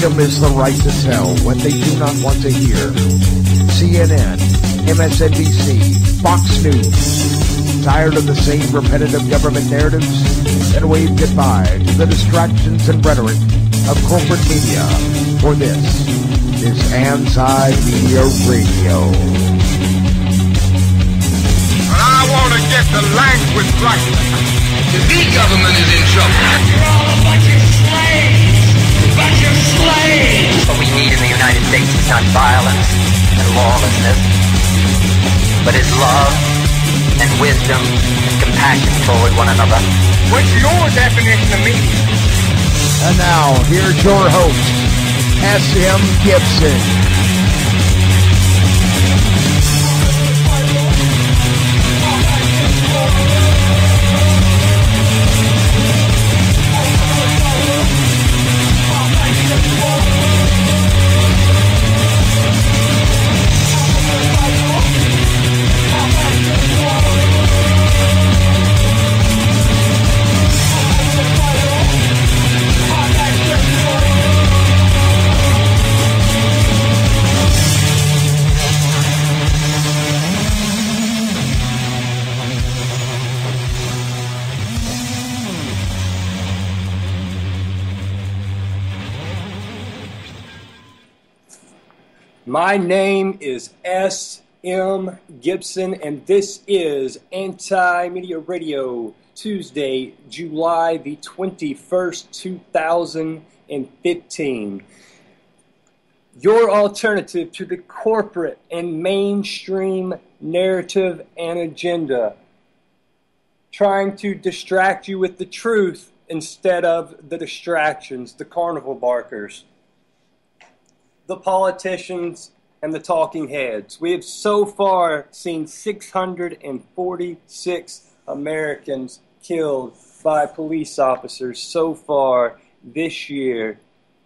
Freedom is the right to tell what they do not want to hear. CNN, MSNBC, Fox News. Tired of the same repetitive government narratives? Then wave goodbye to the distractions and rhetoric of corporate media. For this is Anti-Media Radio. And I want to get the language right. The big government is in trouble. You're all a bunch of slaves! Bunch of slaves! What we need in the United States is not violence and lawlessness, but is love and wisdom and compassion toward one another. What's your definition of media? And now, here's your host, SM Gibson. My name is SM Gibson, and this is Anti-Media Radio, Tuesday, July the 21st, 2015. Your alternative to the corporate and mainstream narrative and agenda, trying to distract you with the truth instead of the distractions, the carnival barkers, the politicians, and the talking heads. We have so far seen 646 Americans killed by police officers so far this year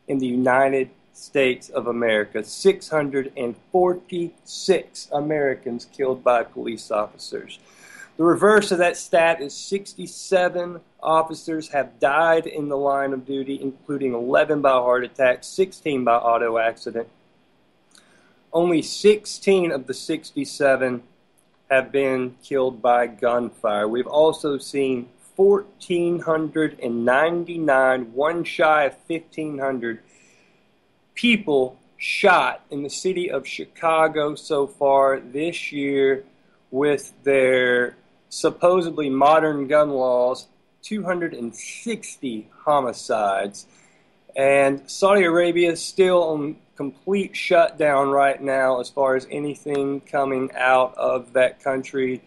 in the United States of America. 646 Americans killed by police officers. The reverse of that stat is 67 officers have died in the line of duty, including 11 by heart attack, 16 by auto accident. Only 16 of the 67 have been killed by gunfire. We've also seen 1,499, one shy of 1,500 people shot in the city of Chicago so far this year with their supposedly modern gun laws. 260 homicides. And Saudi Arabia is still on complete shutdown right now as far as anything coming out of that country.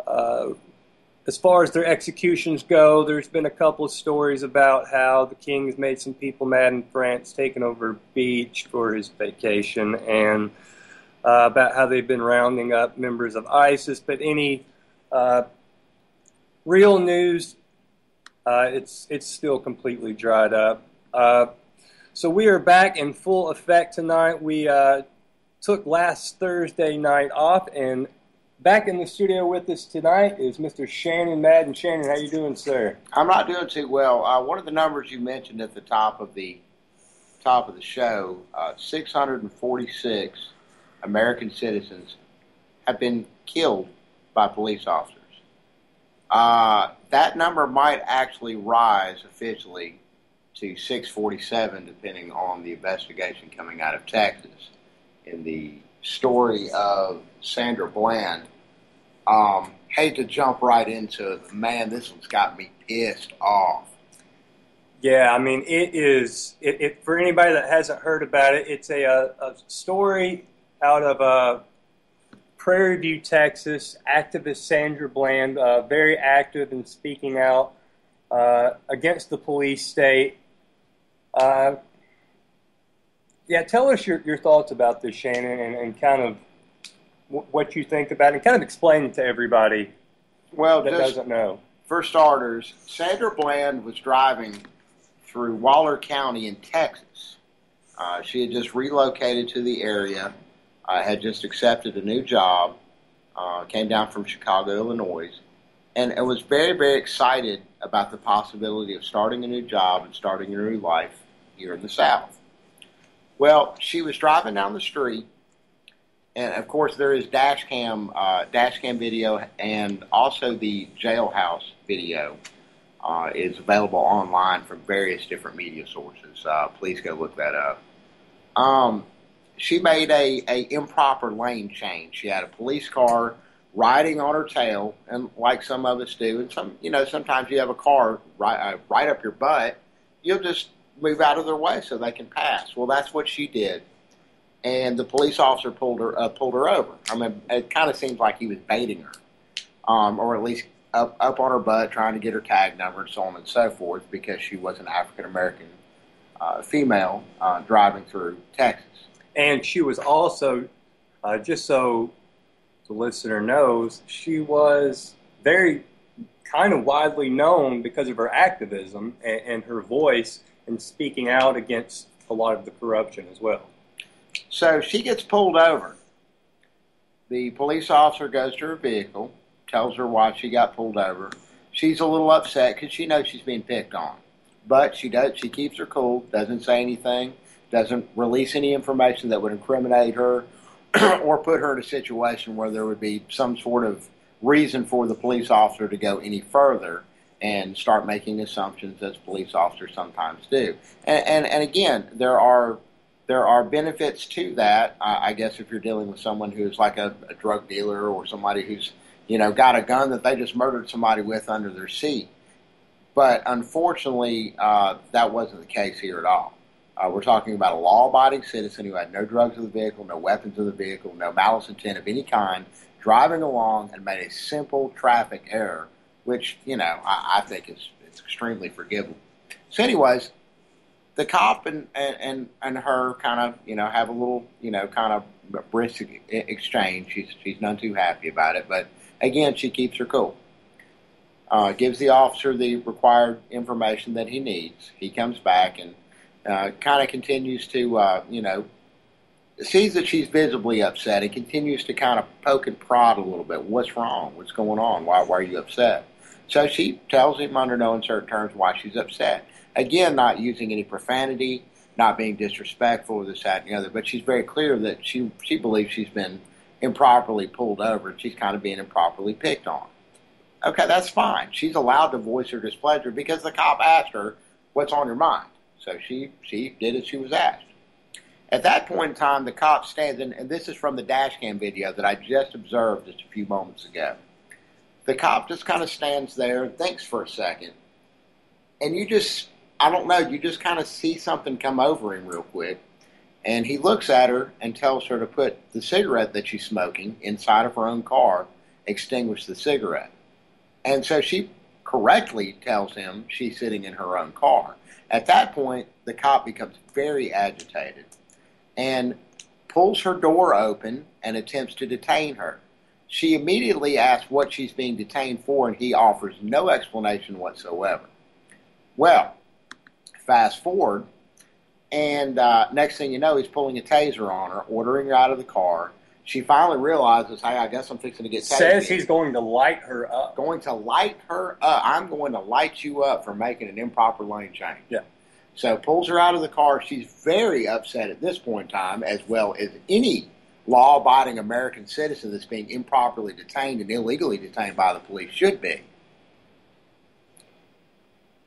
As far as their executions go, there's been a couple of stories about how the king has made some people mad in France, taking over a beach for his vacation, and about how they've been rounding up members of ISIS. But any real news, it's still completely dried up. So we are back in full effect tonight. We took last Thursday night off, and back in the studio with us tonight is Mr. Shannon Madden. Shannon, how you doing, sir? I'm not doing too well. One of the numbers you mentioned at the top of the show, 646 American citizens have been killed by police officers. That number might actually rise officially to 647, depending on the investigation coming out of Texas. In the story of Sandra Bland, hate to jump right into it, but man, this one's got me pissed off. Yeah, I mean, it is, for anybody that hasn't heard about it, it's a story out of Prairie View, Texas. Activist Sandra Bland, very active in speaking out against the police state. Yeah, tell us your thoughts about this, Shannon, and kind of what you think about it, and kind of explain it to everybody that doesn't know. For starters, Sandra Bland was driving through Waller County in Texas. She had just relocated to the area, had just accepted a new job, came down from Chicago, Illinois, and was very, very excited about the possibility of starting a new job and starting a new life here in the South. Well, she was driving down the street, and of course there is dash cam video, and also the jailhouse video is available online from various different media sources. Please go look that up. She made a improper lane change. She had a police car riding on her tail, and like some of us do, and sometimes you have a car right up your butt, you'll just move out of their way so they can pass. Well, that's what she did, and the police officer pulled her over. I mean, it kind of seems like he was baiting her, or at least up on her butt, trying to get her tag number and so on and so forth, because she was an African American female driving through Texas. And she was also, just so the listener knows, she was very kind of widely known because of her activism and her voice and speaking out against a lot of the corruption as well. So she gets pulled over. The police officer goes to her vehicle, tells her why she got pulled over. She's a little upset because she knows she's being picked on. But she keeps her cool, doesn't say anything, doesn't release any information that would incriminate her or put her in a situation where there would be some sort of reason for the police officer to go any further and start making assumptions, as police officers sometimes do. And again, there are benefits to that. I guess if you're dealing with someone who's like a drug dealer or somebody who's got a gun that they just murdered somebody with under their seat. But unfortunately, that wasn't the case here at all. We're talking about a law-abiding citizen who had no drugs in the vehicle, no weapons in the vehicle, no malice intent of any kind, driving along and made a simple traffic error, which, I think it's extremely forgivable. So anyways, the cop and her kind of, have a little, kind of brisk exchange. She's none too happy about it, but again, she keeps her cool. Gives the officer the required information that he needs. He comes back and kind of continues to, sees that she's visibly upset and continues to kind of poke and prod a little bit. What's wrong? What's going on? Why are you upset? So she tells him under no uncertain terms why she's upset. Again, not using any profanity, not being disrespectful or this, that, and the other, but she's very clear that she believes she's been improperly pulled over and she's kind of being improperly picked on. Okay, that's fine. She's allowed to voice her displeasure because the cop asked her, what's on your mind? So she did as she was asked. At that point in time, the cop stands, and this is from the dash cam video that I just observed just a few moments ago. The cop just kind of stands there and thinks for a second, and you just kind of see something come over him real quick, and he looks at her and tells her to put the cigarette that she's smoking inside of her own car, extinguish the cigarette. And so she correctly tells him she's sitting in her own car. At that point, the cop becomes very agitated and pulls her door open and attempts to detain her. She immediately asks what she's being detained for, and he offers no explanation whatsoever. Well, fast forward, and next thing you know, he's pulling a taser on her, ordering her out of the car. She finally realizes, hey, I guess I'm fixing to get tasered. Says he's going to light her up. Going to light her up. I'm going to light you up for making an improper lane change. Yeah. So pulls her out of the car. She's very upset at this point in time, as well as any law-abiding American citizen that's being improperly detained and illegally detained by the police should be.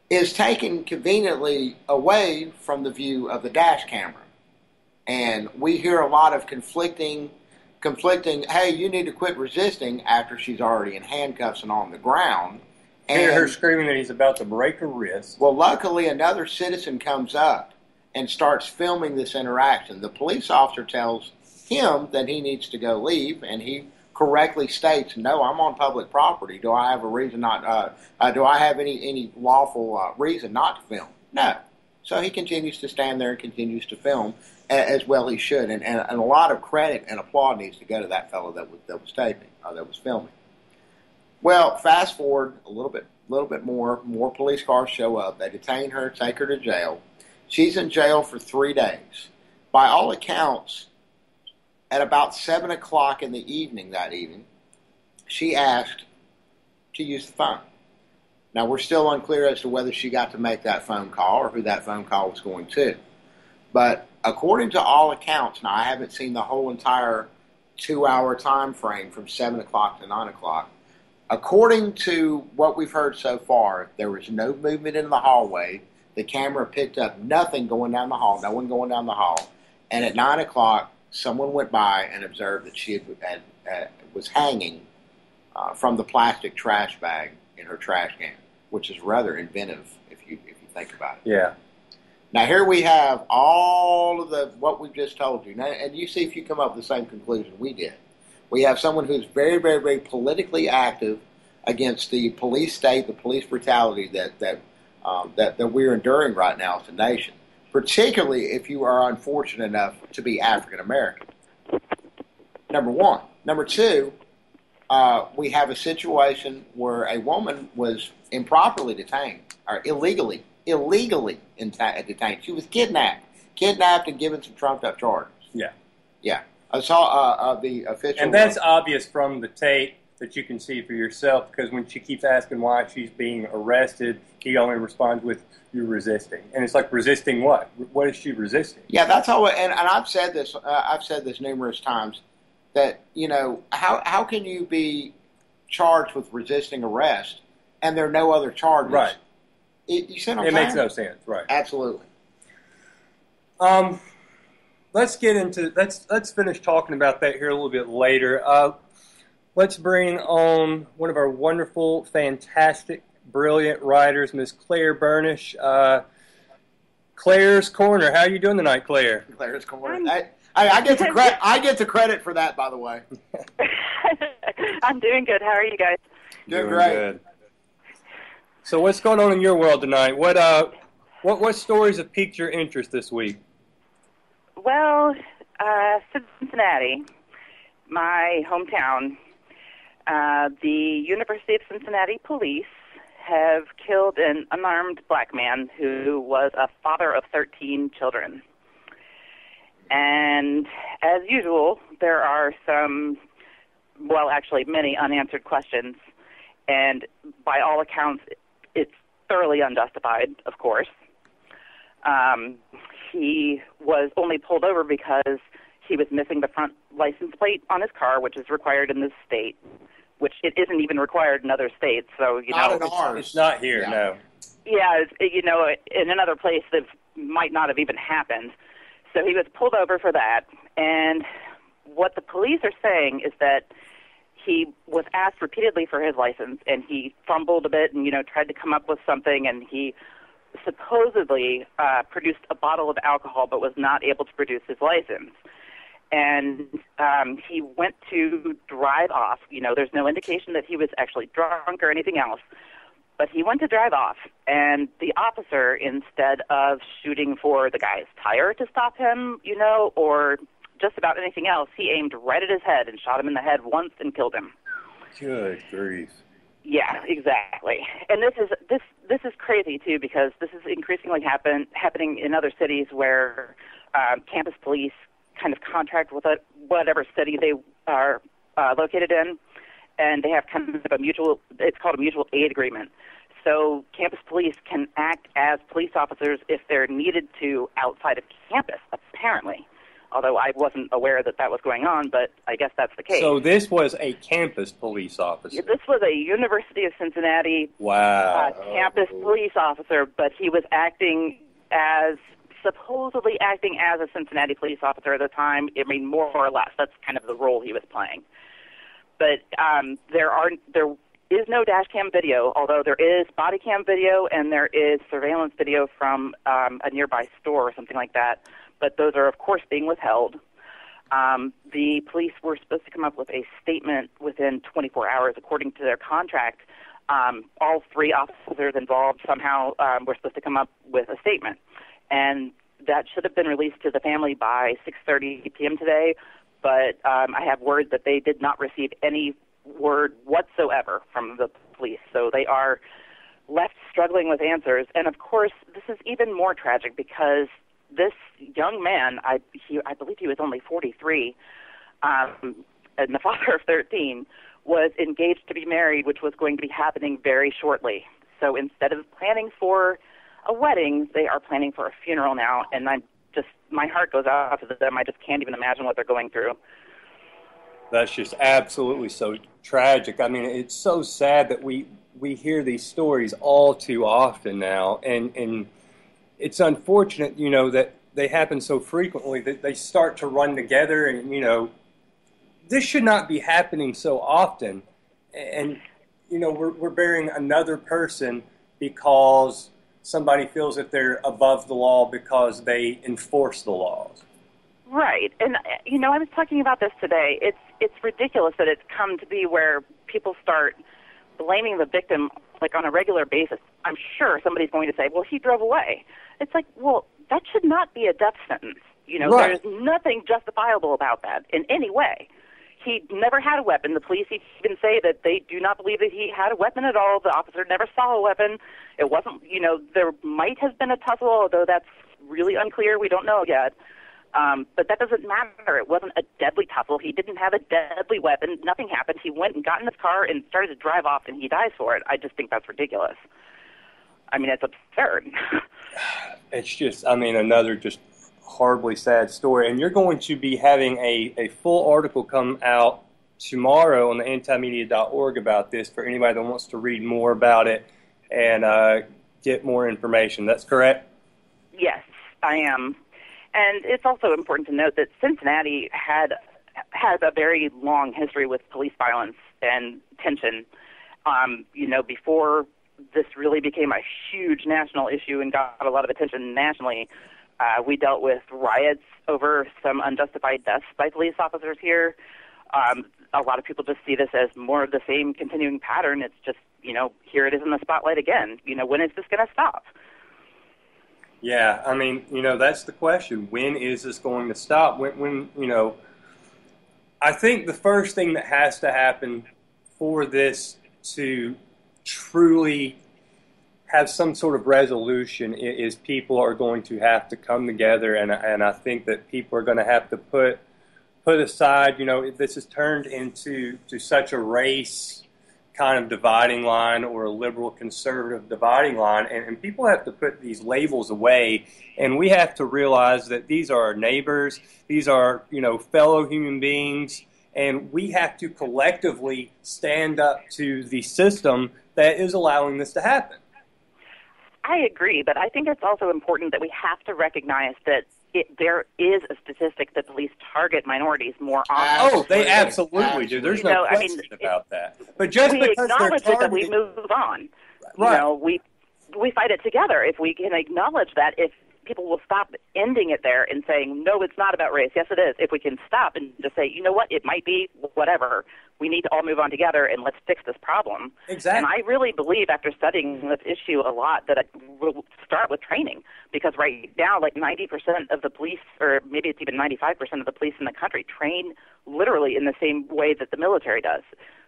Is taken conveniently away from the view of the dash camera. And we hear a lot of conflicting, hey, you need to quit resisting after she's already in handcuffs and on the ground. And hear her screaming that he's about to break her wrist. Well, luckily, another citizen comes up and starts filming this interaction. The police officer tells him that he needs to go leave, and he correctly states, no, I'm on public property. Do I have a reason not, do I have any lawful reason not to film? No. So he continues to stand there and continues to film, as well he should. And a lot of credit and applaud needs to go to that fellow that was taping, that was filming. Well, fast forward a little bit more police cars show up. They detain her, take her to jail. She's in jail for 3 days. By all accounts, at about 7 o'clock in the evening that evening, she asked to use the phone. Now, we're still unclear as to whether she got to make that phone call or who that phone call was going to. But according to all accounts, now I haven't seen the whole entire 2-hour time frame from 7 o'clock to 9 o'clock. According to what we've heard so far, there was no movement in the hallway. The camera picked up nothing going down the hall, no one going down the hall. And at 9 o'clock, someone went by and observed that she was hanging from the plastic trash bag in her trash can, which is rather inventive if you think about it. Yeah. Now here we have all of what we've just told you. Now, and you see if you come up with the same conclusion we did. We have someone who's very, very, very politically active against the police state, the police brutality that we're enduring right now as a nation, particularly if you are unfortunate enough to be African American. Number one. Number two, we have a situation where a woman was improperly detained, or illegally detained. She was kidnapped and given some trumped up charges. Yeah. Yeah. I saw the official. And that's obvious from the tape that you can see for yourself, because when she keeps asking why she's being arrested, he only responds with, "You're resisting." And it's like, resisting what? What is she resisting? Yeah, that's all. And I've said this. I've said this numerous times. That, how can you be charged with resisting arrest and there are no other charges? Right. You see what I'm saying? It makes no sense. Right. Absolutely. Let's get into let's finish talking about that here a little bit later. Let's bring on one of our wonderful, fantastic, brilliant writers, Miss Claire Burnish. Claire's Corner. How are you doing tonight, Claire? Claire's Corner. I get the credit for that, by the way. I'm doing good. How are you guys? Doing great. Good. So what's going on in your world tonight? What stories have piqued your interest this week? Well, Cincinnati, my hometown, the University of Cincinnati police have killed an unarmed black man who was a father of 13 children. And as usual, there are many unanswered questions. And by all accounts, it's thoroughly unjustified, of course. He was only pulled over because he was missing the front license plate on his car, which is required in this state, which it isn't even required in other states. So, it's not here, yeah. No. Yeah, in another place that might not have even happened. So he was pulled over for that, and what the police are saying is that he was asked repeatedly for his license, and he fumbled a bit and, tried to come up with something, and he supposedly produced a bottle of alcohol but was not able to produce his license. And he went to drive off. There's no indication that he was actually drunk or anything else. But he went to drive off, and the officer, instead of shooting for the guy's tire to stop him, or just about anything else, he aimed right at his head and shot him in the head once and killed him. Good grief. Yeah, exactly. And this is crazy too, because this is increasingly happening in other cities where campus police kind of contract with whatever city they are located in. And they have kind of it's called a mutual aid agreement. So campus police can act as police officers if they're needed to outside of campus, apparently. Although I wasn't aware that was going on, but I guess that's the case. So this was a campus police officer? This was a University of Cincinnati campus police officer, but he was supposedly acting as a Cincinnati police officer at the time. I mean, more or less. That's kind of the role he was playing. But there is no dash cam video, although there is body cam video and there is surveillance video from a nearby store or something like that. But those are, of course, being withheld. The police were supposed to come up with a statement within 24 hours, according to their contract. All three officers involved somehow were supposed to come up with a statement. And that should have been released to the family by 6:30 p.m. today. But I have word that they did not receive any word whatsoever from the police. So they are left struggling with answers. And, of course, this is even more tragic because this young man, I believe he was only 43, and the father of 13, was engaged to be married, which was going to be happening very shortly. So instead of planning for a wedding, they are planning for a funeral now, and I'm just my heart goes out to them. I just can't even imagine what they're going through. That's just absolutely so tragic. I mean, it's so sad that we hear these stories all too often now, and it's unfortunate, that they happen so frequently that they start to run together, and, this should not be happening so often. And, we're burying another person because somebody feels that they're above the law because they enforce the laws. Right. And, I was talking about this today. It's ridiculous that it's come to be where people start blaming the victim, like, on a regular basis. I'm sure somebody's going to say, well, he drove away. It's like, well, that should not be a death sentence. Right. There's nothing justifiable about that in any way. He never had a weapon. The police even say that they do not believe that he had a weapon at all. The officer never saw a weapon. It wasn't, there might have been a tussle, although that's really unclear. We don't know yet. But that doesn't matter. It wasn't a deadly tussle. He didn't have a deadly weapon. Nothing happened. He went and got in his car and started to drive off, and he dies for it. I just think that's ridiculous. I mean, it's absurd. It's just, another just horribly sad story. And you're going to be having a full article come out tomorrow on the antimedia.org about this for anybody that wants to read more about it and get more information. That's correct? Yes, I am. And it's also important to note that Cincinnati has a very long history with police violence and tension. Before this really became a huge national issue and got a lot of attention nationally, we dealt with riots over some unjustified deaths by police officers here. A lot of people just see this as more of the same continuing pattern. It's just, here it is in the spotlight again. When is this going to stop? Yeah, that's the question. When is this going to stop? When I think the first thing that has to happen for this to truly have some sort of resolution is people are going to have to come together, and I think that people are going to have to put aside, this has turned into such a race kind of dividing line or a liberal conservative dividing line, and people have to put these labels away, and we have to realize that these are our neighbors, these are fellow human beings, and we have to collectively stand up to the system that is allowing this to happen. I agree, but I think it's also important that we have to recognize that there is a statistic that police target minorities more often. Oh, they absolutely do. There's no question about that. But just we because acknowledge they're it, that we move on. Right. We fight it together. If we can acknowledge that, if people will stop ending it there and saying, no, it's not about race. Yes, it is. If we can stop and just say, it might be whatever. We need to all move on together and let's fix this problem. Exactly. And I really believe after studying this issue a lot that it will start with training, because right now, like 90% of the police, or maybe it's even 95% of the police in the country, train literally in the same way that the military does.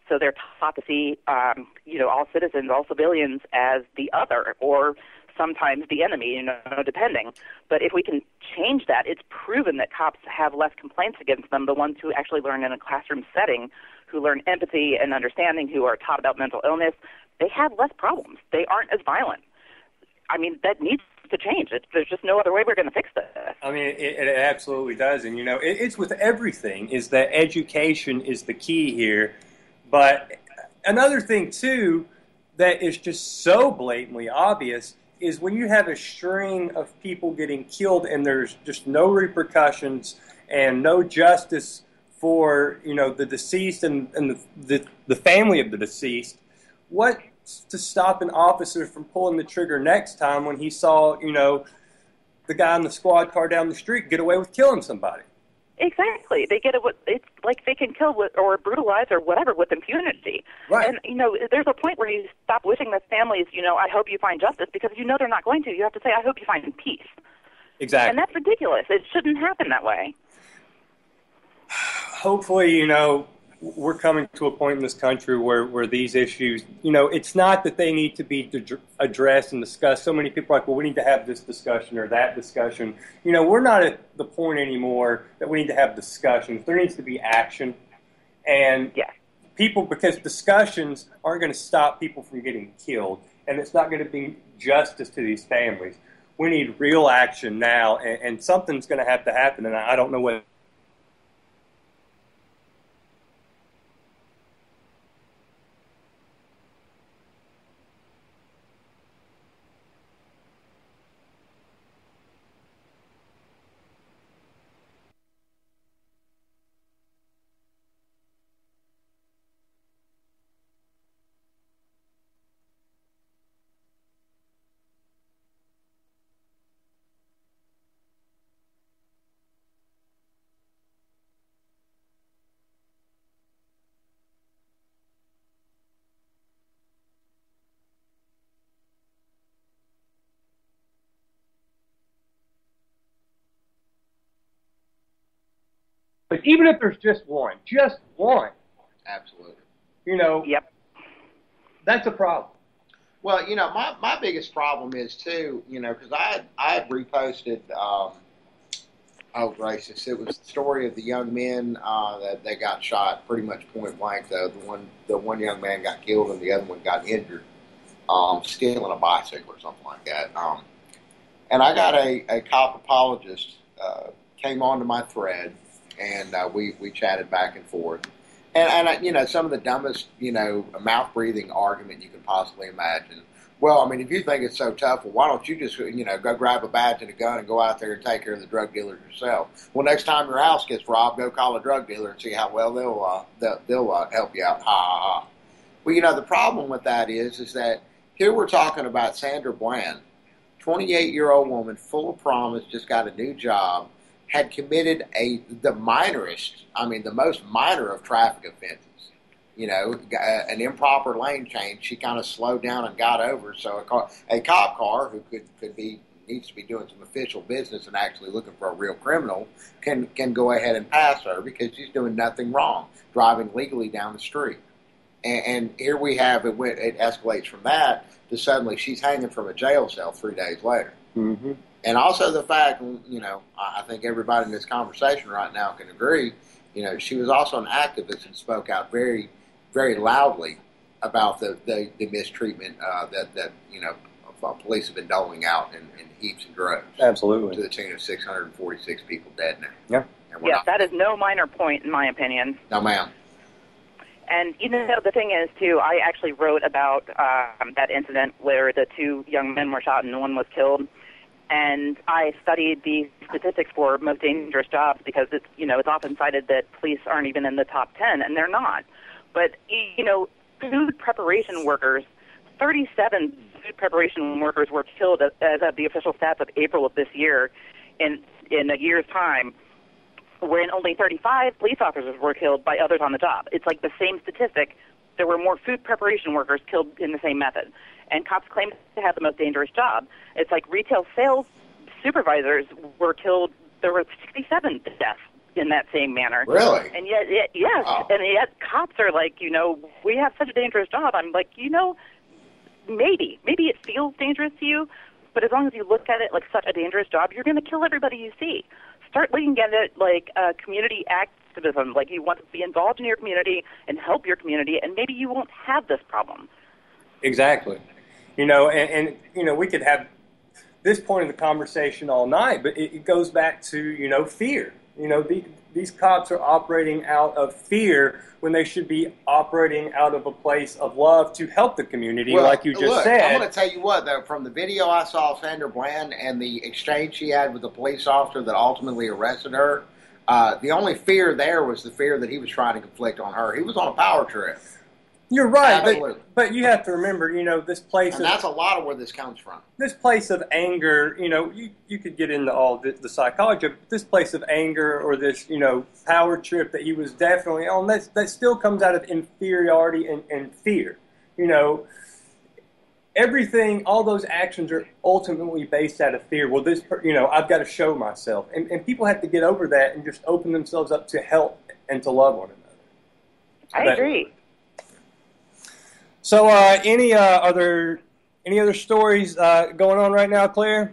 So they're taught to see, all citizens, all civilians as the other, or sometimes the enemy, depending. But if we can change that, it's proven that cops have less complaints against them, the ones who actually learn in a classroom setting, who learn empathy and understanding, who are taught about mental illness. They have less problems. They aren't as violent. That needs to change. There's just no other way we're going to fix this. It absolutely does. And, it's with everything, is that education is the key here. But another thing, too, that is just so blatantly obvious is when you have a string of people getting killed and there's just no repercussions and no justice for, the deceased and the family of the deceased, what's to stop an officer from pulling the trigger next time when he saw, the guy in the squad car down the street get away with killing somebody? Exactly. It's like they can kill or brutalize or whatever with impunity. Right. And, there's a point where you stop wishing the families, I hope you find justice, because they're not going to. You have to say, I hope you find peace. Exactly. And that's ridiculous. It shouldn't happen that way. Hopefully, we're coming to a point in this country where these issues, it's not that they need to be addressed and discussed. So many people are like, well, we need to have this discussion or that discussion. We're not at the point anymore that we need to have discussions. There needs to be action. And because discussions aren't going to stop people from getting killed, and it's not going to be justice to these families. We need real action now, and something's going to have to happen, and I don't know what. But even if there's just one, Absolutely. Yep. That's a problem. Well, my biggest problem is too, because I had reposted. Oh gracious! It was the story of the young men that they got shot pretty much point blank. Though the one young man got killed and the other one got injured, stealing a bicycle or something like that. And I got a cop apologist came onto my thread, and we chatted back and forth. And some of the dumbest, mouth breathing argument you could possibly imagine. Well, I mean, if you think it's so tough, well, why don't you just, go grab a badge and a gun and go out there and take care of the drug dealers yourself? Well, next time your house gets robbed, go call a drug dealer and see how well they'll help you out. Ha ha ha. Well, the problem with that is that here we're talking about Sandra Bland, 28-year-old woman, full of promise, just got a new job, had committed the most minor of traffic offenses. An improper lane change. She kind of slowed down and got over. So a cop car who needs to be doing some official business and actually looking for a real criminal can go ahead and pass her because she's doing nothing wrong, driving legally down the street. And here we have it escalates from that to suddenly she's hanging from a jail cell 3 days later. Mm-hmm. And also the fact, I think everybody in this conversation right now can agree, she was also an activist and spoke out very, very loudly about the mistreatment that police have been doling out in heaps and droves. Absolutely. To the tune of 646 people dead now. Yeah. That is no minor point, in my opinion. No, ma'am. And, the thing is, too, I actually wrote about that incident where the two young men were shot and one was killed. And I studied the statistics for most dangerous jobs because it's often cited that police aren't even in the top 10, and they're not. But, food preparation workers, 37 food preparation workers were killed as of the official stats of April of this year in a year's time, when only 35 police officers were killed by others on the job. It's like the same statistic. There were more food preparation workers killed in the same method. And cops claim to have the most dangerous job. It's like retail sales supervisors were killed. There were 67 deaths in that same manner. Really? And yet, yes. Wow. And yet cops are like, we have such a dangerous job. I'm like, maybe it feels dangerous to you, but as long as you look at it like such a dangerous job, you're going to kill everybody you see. Start looking at it like community activism, like you want to be involved in your community and help your community, and maybe you won't have this problem. Exactly. And we could have this point of the conversation all night, but it goes back to, fear. These cops are operating out of fear when they should be operating out of a place of love to help the community, like you just said. I'm going to tell you what, though, from the video I saw of Sandra Bland and the exchange she had with the police officer that ultimately arrested her, the only fear there was the fear that he was trying to conflict on her. He was on a power trip. You're right, but you have to remember, this place. And that's a lot of where this comes from. This place of anger, you could get into all the psychology, but this place of anger or this, power trip that he was definitely on, that still comes out of inferiority and fear. Everything, all those actions are ultimately based out of fear. Well, I've got to show myself. And people have to get over that and just open themselves up to help and to love one another. I agree. So, any other stories going on right now, Claire?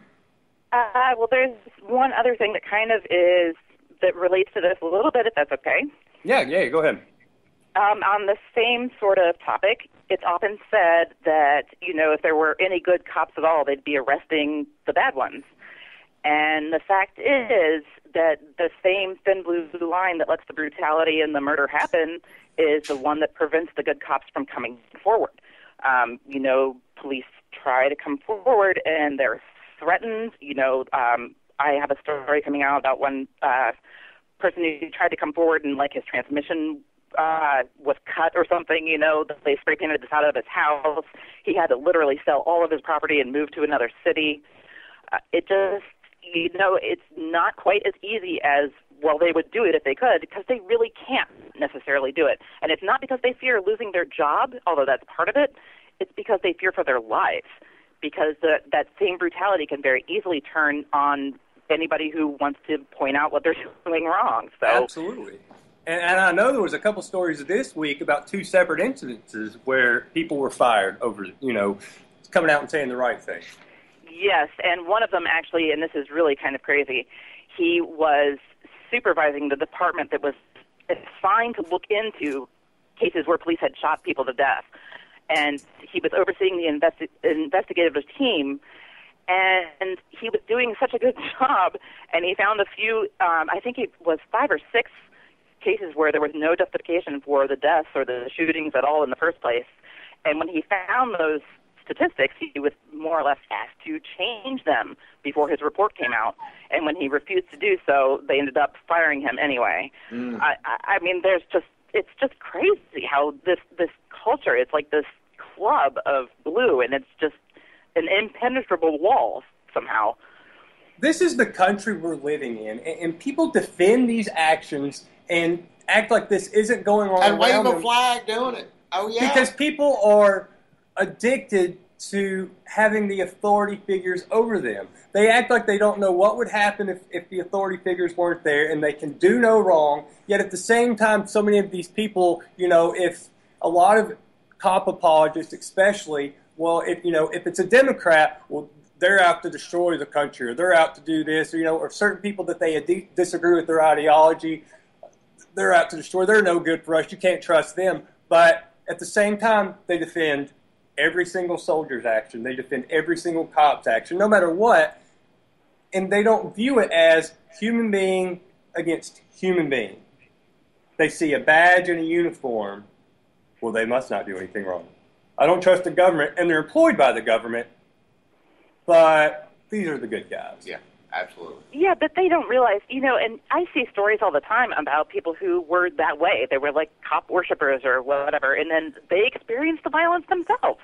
Well, there's one other thing that that relates to this a little bit, if that's okay. Yeah, go ahead. On the same sort of topic, it's often said that, if there were any good cops at all, they'd be arresting the bad ones. And the fact is that the same thin blue line that lets the brutality and the murder happen is the one that prevents the good cops from coming forward. Police try to come forward and they're threatened. I have a story coming out about one person who tried to come forward and his transmission was cut or something. They spray painted this out of his house. He had to literally sell all of his property and move to another city. It just, it's not quite as easy as, well, they would do it if they could, because they really can't necessarily do it. And it's not because they fear losing their job, although that's part of it. It's because they fear for their lives, because that same brutality can very easily turn on anybody who wants to point out what they're doing wrong. So absolutely. And I know there was a couple stories this week about two separate incidences where people were fired over, coming out and saying the right thing. Yes, and one of them actually, and this is really kind of crazy, he was supervising the department that was assigned to look into cases where police had shot people to death. And he was overseeing the investigative team, and he was doing such a good job, and he found a few, I think it was 5 or 6 cases where there was no justification for the deaths or the shootings at all in the first place. And when he found those statistics, he was more or less asked to change them before his report came out. And when he refused to do so, they ended up firing him anyway. I mean, it's just crazy how this culture, it's like this club of blue, and it's just an impenetrable wall somehow. This is the country we're living in, and people defend these actions and act like this isn't going on and around wave a flag doing it. Oh, yeah. Because people are addicted to having the authority figures over them. They act like they don't know what would happen if the authority figures weren't there, and they can do no wrong. Yet at the same time, so many of these people, if a lot of cop apologists especially, well, if it's a Democrat, well, they're out to destroy the country, or they're out to do this, or certain people that they disagree with their ideology, they're out to destroy. They're no good for us. You can't trust them. But at the same time, they defend every single soldier's action. They defend every single cop's action, no matter what. And they don't view it as human being against human being. They see a badge and a uniform. Well, they must not do anything wrong. I don't trust the government, and they're employed by the government, but these are the good guys. Yeah, absolutely. Yeah, but they don't realize, and I see stories all the time about people who were that way. They were like cop worshippers or whatever, and then they experienced the violence themselves.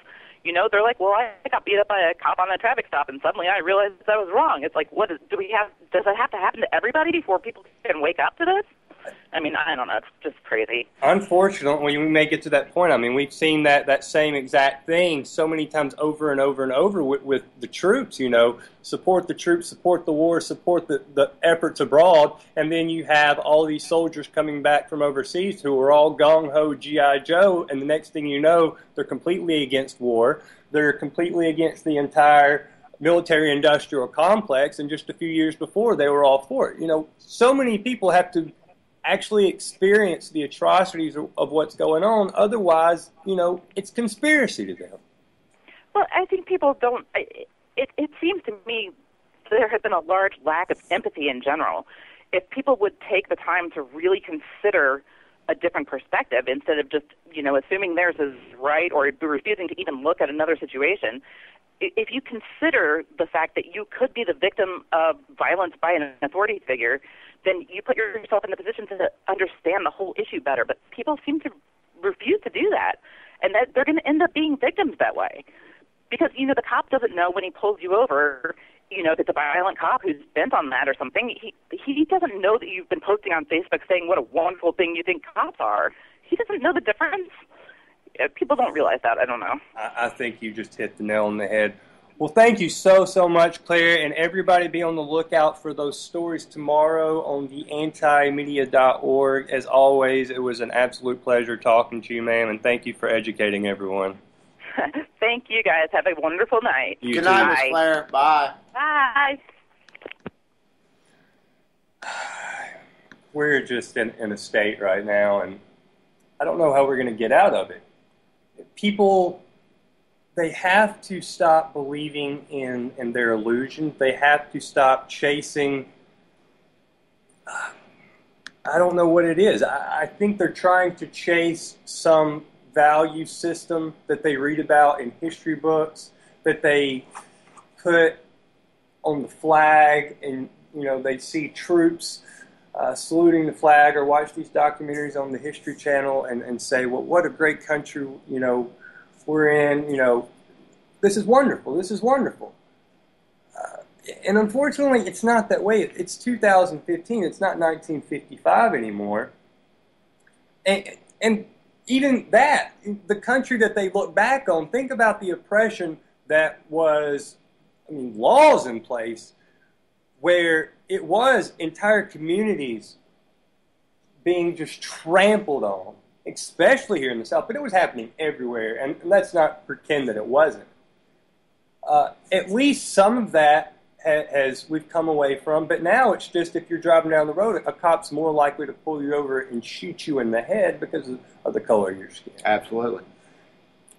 They're like, well, I got beat up by a cop on a traffic stop, and suddenly I realized I was wrong. It's like, does it have to happen to everybody before people can wake up to this? I mean, I don't know. It's just crazy. Unfortunately, we may get to that point. I mean, we've seen that same exact thing so many times over and over and over with the troops, support the troops, support the war, support the efforts abroad. And then you have all these soldiers coming back from overseas who are all gung-ho G.I. Joe. And the next thing you know, they're completely against war. They're completely against the entire military-industrial complex. And just a few years before, they were all for it. So many people have to actually experience the atrocities of what's going on. Otherwise, it's conspiracy to them. Well, I think people don't... It seems to me there has been a large lack of empathy in general. If people would take the time to really consider a different perspective instead of just, assuming theirs is right or refusing to even look at another situation, if you consider the fact that you could be the victim of violence by an authority figure, then you put yourself in the position to understand the whole issue better. But people seem to refuse to do that, and that they're going to end up being victims that way. Because, the cop doesn't know when he pulls you over, if it's a violent cop who's bent on that or something. He doesn't know that you've been posting on Facebook saying what a wonderful thing you think cops are. He doesn't know the difference. People don't realize that. I don't know. I think you just hit the nail on the head. Well, thank you so much, Claire, and everybody be on the lookout for those stories tomorrow on theantimedia.org. As always, it was an absolute pleasure talking to you, ma'am, and thank you for educating everyone. Thank you, guys. Have a wonderful night. Good night, Miss Claire. Bye. Bye. We're just in a state right now, and I don't know how we're going to get out of it. people, they have to stop believing in their illusions. They have to stop chasing, I don't know what it is. I think they're trying to chase some value system that they read about in history books, that they put on the flag, and they see troops saluting the flag, or watch these documentaries on the History Channel and say, well, what a great country we're in. This is wonderful. This is wonderful. And unfortunately, it's not that way. It's 2015. It's not 1955 anymore. And even that, the country that they look back on, think about the oppression that was, laws in place where it was entire communities being just trampled on, especially here in the South, but it was happening everywhere, and let's not pretend that it wasn't. At least some of that we've come away from, but now it's just, if you're driving down the road, a cop's more likely to pull you over and shoot you in the head because of the color of your skin. Absolutely.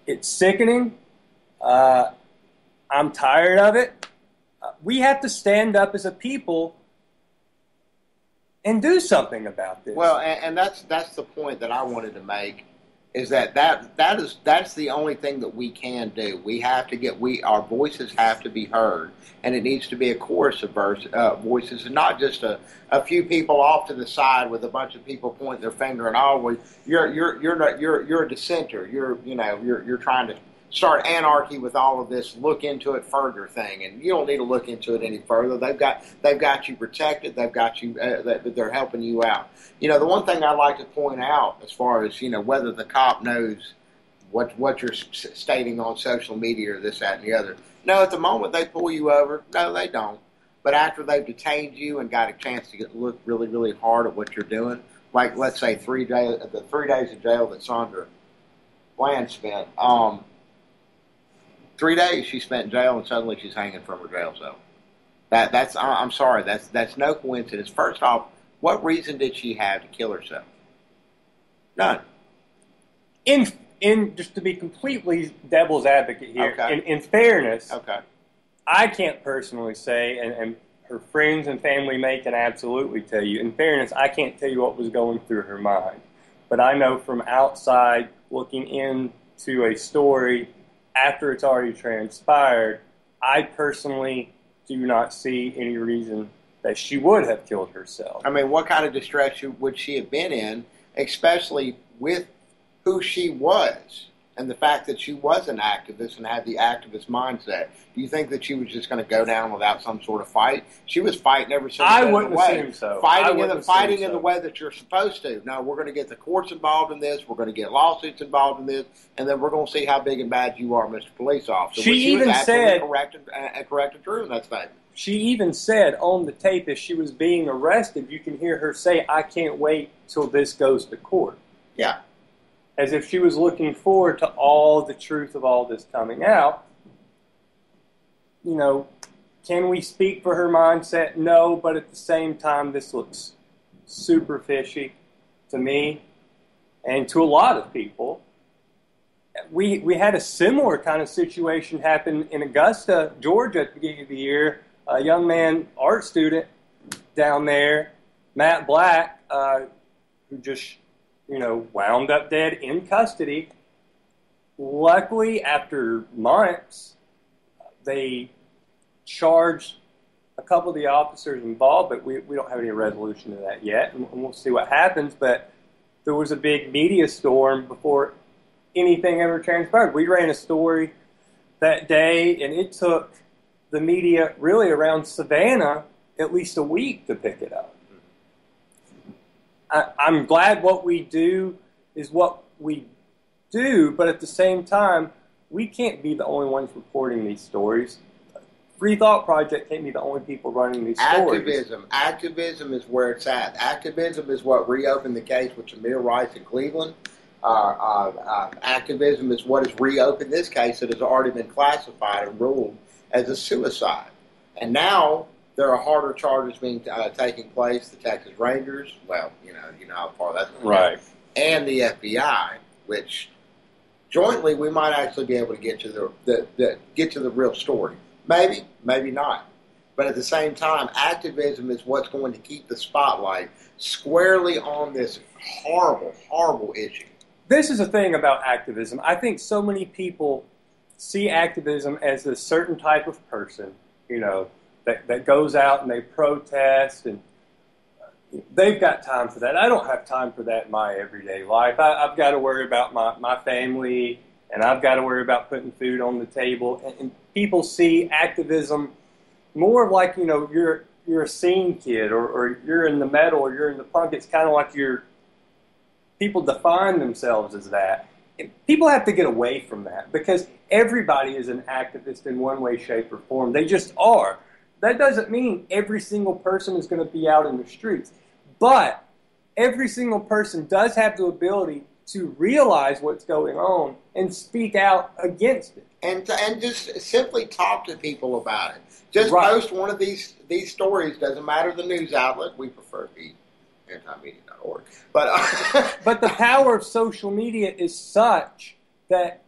It's sickening. I'm tired of it. We have to stand up as a people and do something about this. Well, and that's the point that I wanted to make, is that's the only thing that we can do. We have to our voices have to be heard, and it needs to be a chorus of voices, and not just a few people off to the side with a bunch of people pointing their finger and always you're a dissenter. You're trying to start anarchy with all of this look into it further thing, and you don't need to look into it any further. They've got you protected. They've got you. They're helping you out. The one thing I'd like to point out, as far as whether the cop knows what you're stating on social media or this, that, and the other. No, at the moment they pull you over, no, they don't. But after they've detained you and got a chance to look really, really hard at what you're doing, like let's say the 3 days of jail that Sandra Bland spent. 3 days she spent in jail, and suddenly she's hanging from her jail cell. I'm sorry, that's no coincidence. First off, what reason did she have to kill herself? None. In just to be completely devil's advocate here, okay. in fairness, okay, I can't personally say, and her friends and family can absolutely tell you. In fairness, I can't tell you what was going through her mind, but I know from outside looking into a story after it's already transpired, I personally do not see any reason that she would have killed herself. What kind of distress would she have been in, especially with who she was and the fact that she was an activist and had the activist mindset? Do you think that she was just going to go down without some sort of fight? She was fighting every single I way. wouldn't assume so. Fighting in the way that you're supposed to. No, we're going to get the courts involved in this. We're going to get lawsuits involved in this, and then we're going to see how big and bad you are, Mr. Police Officer. She even said correct and true in that statement. She even said on the tape, as she was being arrested, you can hear her say, "I can't wait till this goes to court." Yeah. As if she was looking forward to all the truth of all this coming out. Can we speak for her mindset? No, but at the same time, this looks super fishy to me and to a lot of people. We had a similar kind of situation happen in Augusta, Georgia at the beginning of the year. A young man, art student down there, Matt Black, who just wound up dead in custody. Luckily, after months, they charged a couple of the officers involved, but we don't have any resolution to that yet, and we'll see what happens. But there was a big media storm before anything ever transpired. We ran a story that day, and it took the media really around Savannah at least a week to pick it up. I'm glad what we do is what we do, but at the same time, we can't be the only ones reporting these stories. Free Thought Project can't be the only people running these stories. Activism is where it's at. Activism is what reopened the case with Tamir Rice in Cleveland. Activism is what has reopened this case that has already been classified and ruled as a suicide. And now there are harder charges being taking place. The Texas Rangers, well, you know how far that's going to right, go, and the FBI, which jointly we might actually be able to get to the real story. Maybe, maybe not. But at the same time, activism is what's going to keep the spotlight squarely on this horrible, horrible issue. This is the thing about activism. I think so many people see activism as a certain type of person, that goes out and they protest, and they've got time for that. I don't have time for that in my everyday life. I've got to worry about my family, and I've got to worry about putting food on the table. And people see activism more of like, you're a scene kid, or you're in the metal, or you're in the punk. It's kind of like people define themselves as that. And people have to get away from that, because everybody is an activist in one way, shape, or form. They just are. That doesn't mean every single person is going to be out in the streets. But every single person does have the ability to realize what's going on and speak out against it. And just simply talk to people about it. Just Right. Post one of these stories. Doesn't matter the news outlet. We prefer the antimedia.org. But the power of social media is such that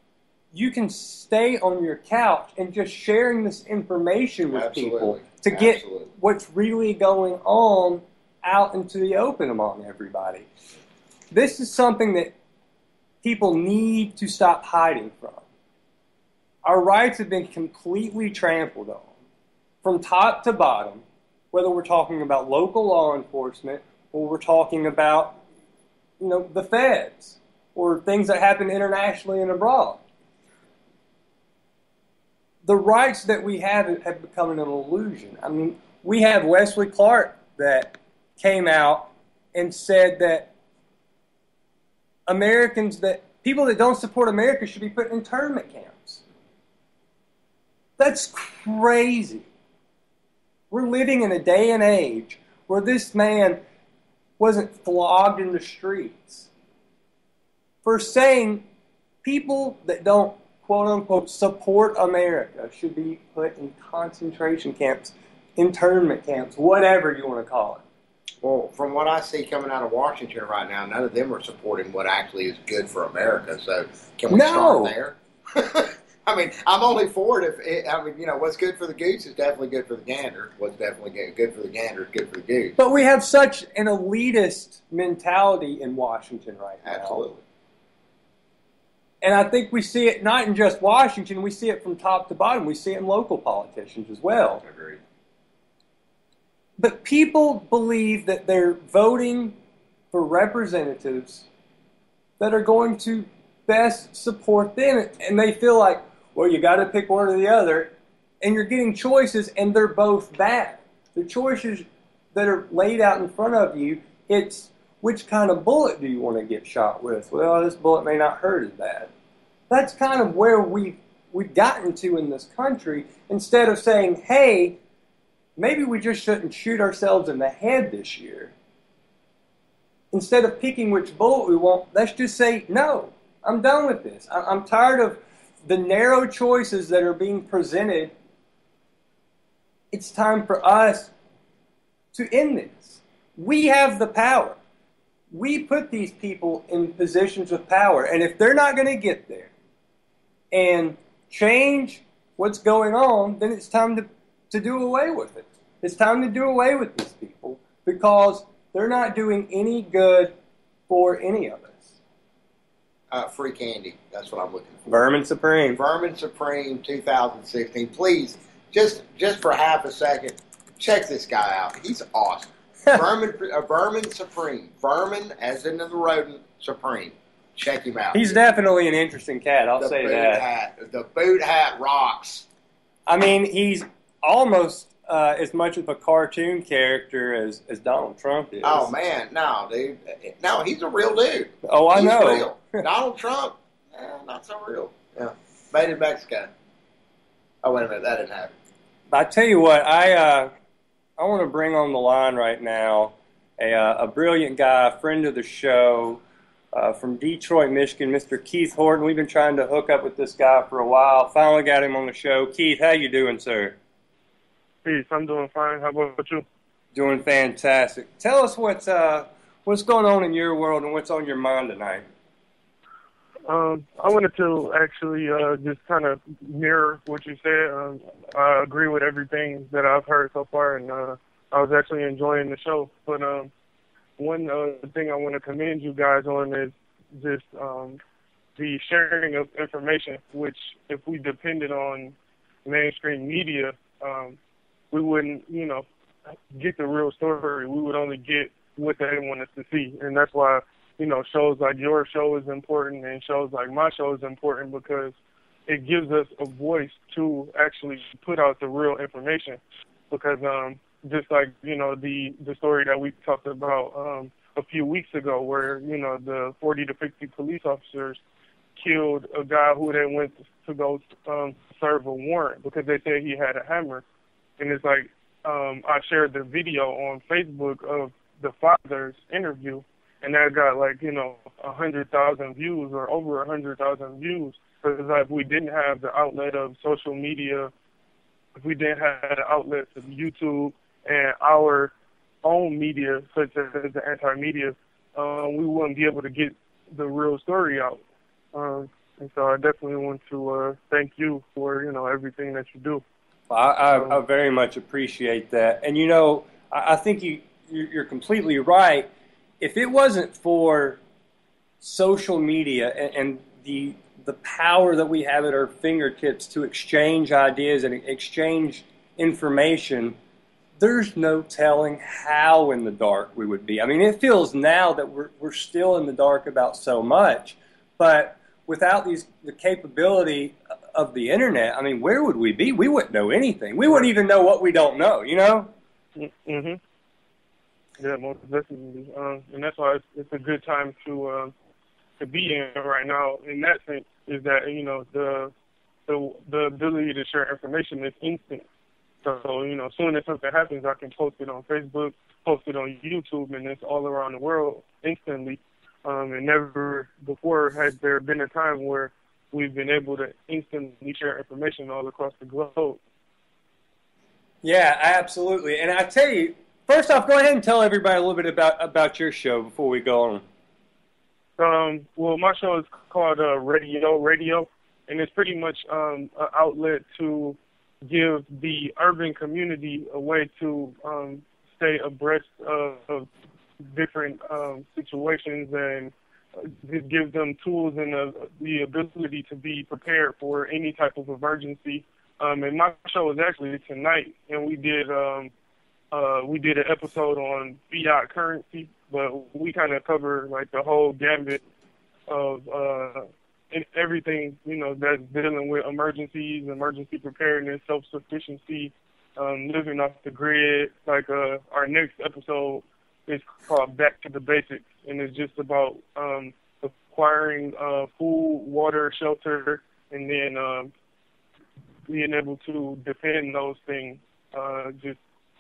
you can stay on your couch and just sharing this information with people to get what's really going on out into the open among everybody. This is something that people need to stop hiding from. Our rights have been completely trampled on, from top to bottom, whether we're talking about local law enforcement or we're talking about, the feds or things that happen internationally and abroad. The rights that we have become an illusion. I mean, we have Wesley Clark that came out and said that people that don't support America should be put in internment camps. That's crazy. We're living in a day and age where this man wasn't flogged in the streets for saying people that don't, quote unquote, support America should be put in concentration camps, internment camps, whatever you want to call it. Well, from what I see coming out of Washington right now, none of them are supporting what actually is good for America. So can we start there? I mean, I'm only for it if what's good for the goose is definitely good for the gander. What's definitely good for the gander is good for the goose. But we have such an elitist mentality in Washington right now. Absolutely. And I think we see it not in just Washington, we see it from top to bottom. We see it in local politicians as well. Agreed. But people believe that they're voting for representatives that are going to best support them. And they feel like, well, you got to pick one or the other. And you're getting choices, and they're both bad. The choices that are laid out in front of you, it's which kind of bullet do you want to get shot with? Well, this bullet may not hurt as bad. That's kind of where we've gotten to in this country. Instead of saying, hey, maybe we just shouldn't shoot ourselves in the head this year. Instead of picking which bullet we want, let's just say, no, I'm done with this. I'm tired of the narrow choices that are being presented. It's time for us to end this. We have the power. We put these people in positions of power. And if they're not going to get there and change what's going on, then it's time to do away with it. It's time to do away with these people because they're not doing any good for any of us. Free candy. That's what I'm looking for. Vermin Supreme. Vermin Supreme 2016. Please, just for half a second, check this guy out. He's awesome. Vermin Supreme. Vermin, as in the rodent, Supreme. Check him out. He's definitely an interesting cat, I'll say that. The boot hat rocks. I mean, he's almost as much of a cartoon character as Donald Trump is. Oh, man. No, dude. No, he's a real dude. Oh, I know. Real. Donald Trump, not so real. Yeah. Made in Mexico. Oh, wait a minute. That didn't happen. I tell you what, I want to bring on the line right now a brilliant guy, a friend of the show, from Detroit, Michigan, Mr. Keith Horton. We've been trying to hook up with this guy for a while. Finally got him on the show. Keith, how you doing, sir? Peace. I'm doing fine. How about you? Doing fantastic. Tell us what's going on in your world and what's on your mind tonight. I wanted to actually just kind of mirror what you said. I agree with everything that I've heard so far, and I was actually enjoying the show. But one thing I want to commend you guys on is just the sharing of information, which if we depended on mainstream media, we wouldn't, get the real story. We would only get what they want us to see. And that's why, shows like your show is important and shows like my show is important, because it gives us a voice to actually put out the real information. Because just like, the story that we talked about a few weeks ago where, the 40 to 50 police officers killed a guy who then went to go serve a warrant because they said he had a hammer. And it's like, I shared the video on Facebook of the father's interview, and that got 100,000 views or over 100,000 views. Because if we didn't have the outlet of social media, if we didn't have the outlets of YouTube and our own media, such as the anti-media, we wouldn't be able to get the real story out. And so I definitely want to thank you for, everything that you do. I very much appreciate that. And, I think you're completely right. If it wasn't for social media and the power that we have at our fingertips to exchange ideas and exchange information, there's no telling how in the dark we would be. I mean, it feels now that we're still in the dark about so much, but without the capability of the internet, I mean, where would we be? We wouldn't know anything. We wouldn't even know what we don't know, Mm-hmm. Yeah, most definitely. And that's why it's a good time to be in right now. In that sense, is that the ability to share information is instant. So as soon as something happens, I can post it on Facebook, post it on YouTube, and it's all around the world instantly. And never before has there been a time where we've been able to instantly share information all across the globe. Yeah, absolutely. And I tell you, first off, go ahead and tell everybody a little bit about your show before we go on. Well, my show is called Radio, and it's pretty much an outlet to give the urban community a way to stay abreast of different situations and just give them tools and the ability to be prepared for any type of emergency. And my show is actually tonight, and we did an episode on fiat currency, but we kind of cover the whole gambit of everything, that's dealing with emergencies, emergency preparedness, self-sufficiency, living off the grid. Our next episode is called Back to the Basics, and it's just about acquiring food, water, shelter, and then being able to defend those things,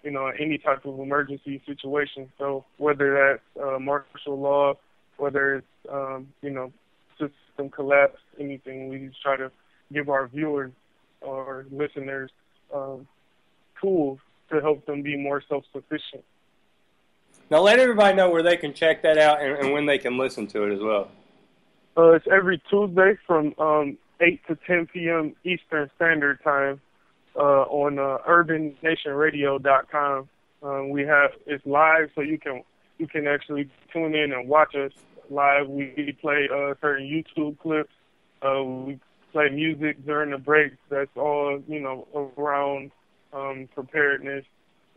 any type of emergency situation. So whether that's martial law, whether it's, system collapse, anything, we just try to give our viewers or listeners tools to help them be more self-sufficient. Now let everybody know where they can check that out and when they can listen to it as well. It's every Tuesday from 8 to 10 p.m. Eastern Standard Time on urbannationradio.com. It's live, so you can actually tune in and watch us live. We play certain YouTube clips. We play music during the breaks. That's all around preparedness,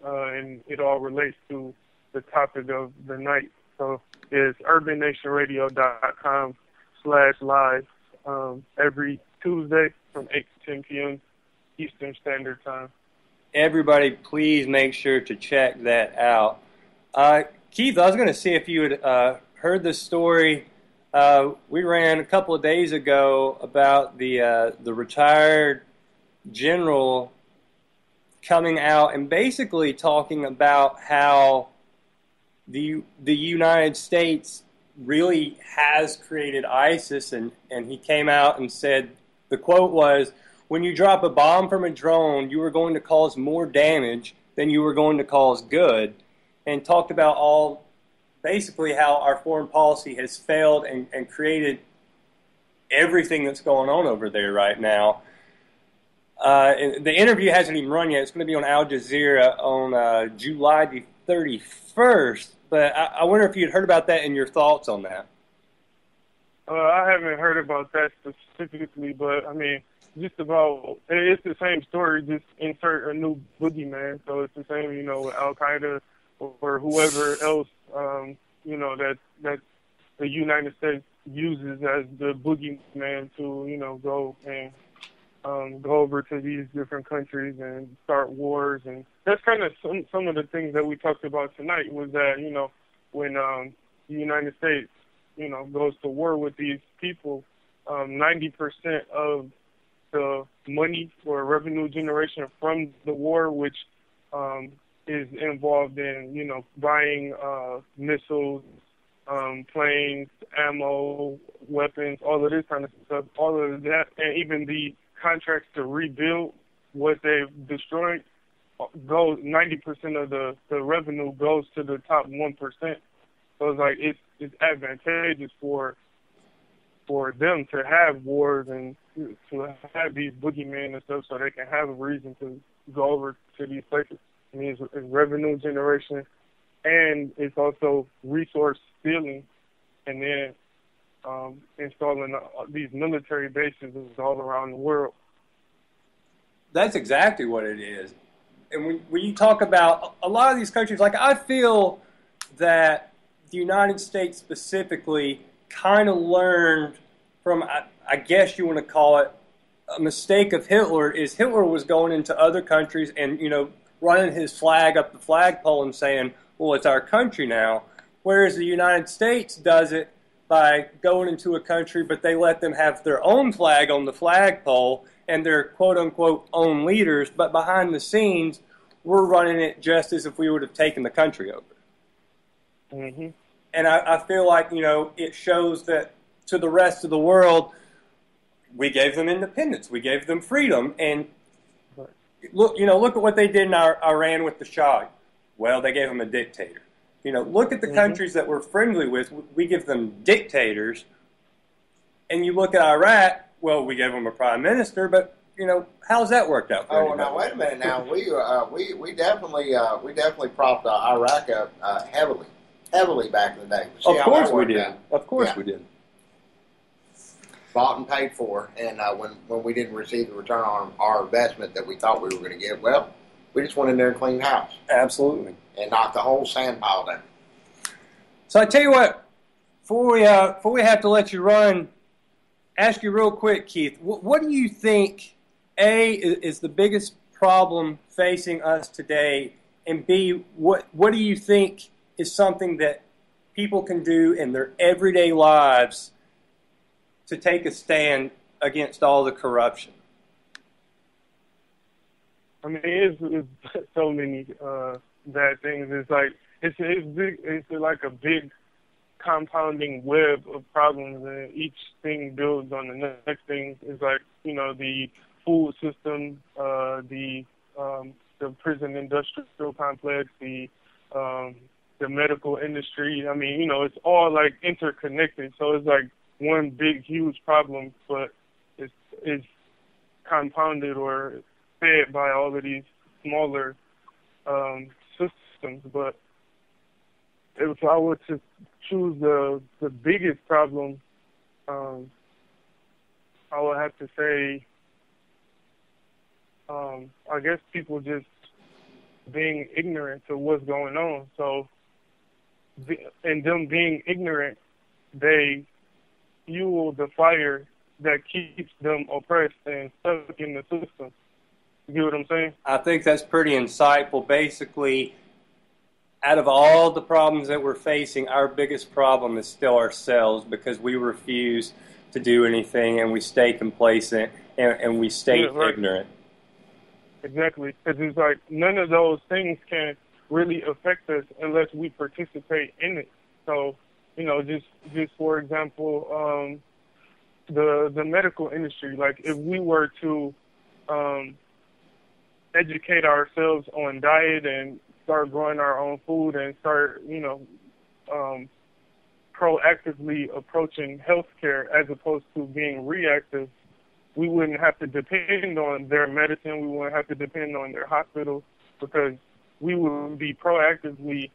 and it all relates to the topic of the night. So it's urbannationradio.com/live every Tuesday from 8 to 10 p.m. Eastern Standard Time. Everybody, please make sure to check that out. Keith, I was going to see if you had heard the story we ran a couple of days ago about the retired general coming out and basically talking about how the United States really has created ISIS, and he came out and said, the quote was, "When you drop a bomb from a drone, you are going to cause more damage than you were going to cause good," and talked about basically how our foreign policy has failed and created everything that's going on over there right now. The interview hasn't even run yet. It's going to be on Al Jazeera on July the 31st. But I wonder if you'd heard about that and your thoughts on that. I haven't heard about that specifically, but I mean, just about, it's the same story, just insert a new boogeyman. So it's the same, you know, with Al Qaeda or whoever else, you know, that the United States uses as the boogeyman to, you know, go and go over to these different countries and start wars. And that's kind of some of the things that we talked about tonight, was that, you know, when the United States, you know, goes to war with these people, 90% of the money or revenue generation from the war, which is involved in, you know, buying missiles, planes, ammo, weapons, all of this kind of stuff, all of that, and even the contracts to rebuild what they've destroyed, goes 90% of the revenue goes to the top 1%. So it's like it's advantageous for them to have wars and to have these boogeymen and stuff, so they can have a reason to go over to these places. I mean, it's revenue generation, and it's also resource stealing, and then installing these military bases all around the world. That's exactly what it is. And when you talk about a lot of these countries, like, I feel that the United States specifically kind of learned from, I guess you want to call it, a mistake of Hitler. Is Hitler was going into other countries and, you know, running his flag up the flagpole and saying, well, it's our country now. Whereas the United States does it by going into a country, but they let them have their own flag on the flagpole and their quote-unquote own leaders, but behind the scenes, we're running it just as if we would have taken the country over. Mm-hmm. And I feel like, you know, it shows that to the rest of the world, we gave them independence, we gave them freedom, and look at what they did in Iran with the Shah. Well, they gave them a dictator. You know, look at the countries that we're friendly with. We give them dictators. And you look at Iraq, well, we gave them a prime minister, but, you know, how's that worked out for anybody? Now, wait a minute. Now, we definitely propped Iraq up heavily back in the day. Of course we did. Of course we did. Bought and paid for, and when we didn't receive the return on our investment that we thought we were going to get, well, we just went in there and cleaned house. Absolutely. And knocked the whole sand pile down. So I tell you what, before we have to let you run, ask you real quick, Keith, what do you think, A, is the biggest problem facing us today, and B, what do you think is something that people can do in their everyday lives to take a stand against all the corruption? I mean, it's so many bad things. It's like it's big. It's like a big compounding web of problems, and each thing builds on the next thing. It's like, you know, the food system, the prison industrial complex, the medical industry. I mean, you know, it's all like interconnected. So it's like one big, huge problem, but it's compounded or fed by all of these smaller systems. But if I were to choose the biggest problem, I would have to say, I guess people just being ignorant to what's going on. So, and them being ignorant, they fuel the fire that keeps them oppressed and stuck in the system. You get what I'm saying? I think that's pretty insightful. Basically, out of all the problems that we're facing, our biggest problem is still ourselves, because we refuse to do anything and we stay complacent and we stay ignorant. Exactly. Because it's like none of those things can really affect us unless we participate in it. So, you know, just for example, the medical industry, like if we were to educate ourselves on diet and start growing our own food and start, you know, proactively approaching healthcare as opposed to being reactive, we wouldn't have to depend on their medicine. We wouldn't have to depend on their hospitals, because we would be proactively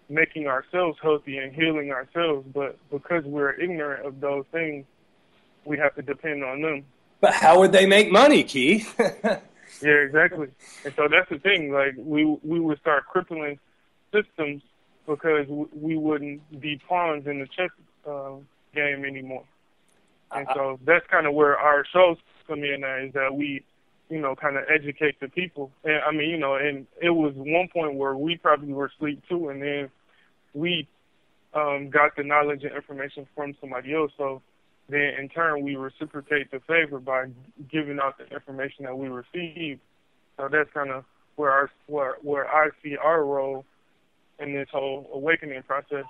making ourselves healthy and healing ourselves. But because we're ignorant of those things, we have to depend on them. But how would they make money, Keith? Yeah, exactly. And so that's the thing. Like, we would start crippling systems because we wouldn't be pawns in the chess game anymore. And so that's kind of where our shows come in at, is that we, kind of educate the people. And I mean, and it was one point where we probably were asleep too, and then we got the knowledge and information from somebody else. So then in turn we reciprocate the favor by giving out the information that we received. So that's kind of where I see our role in this whole awakening process.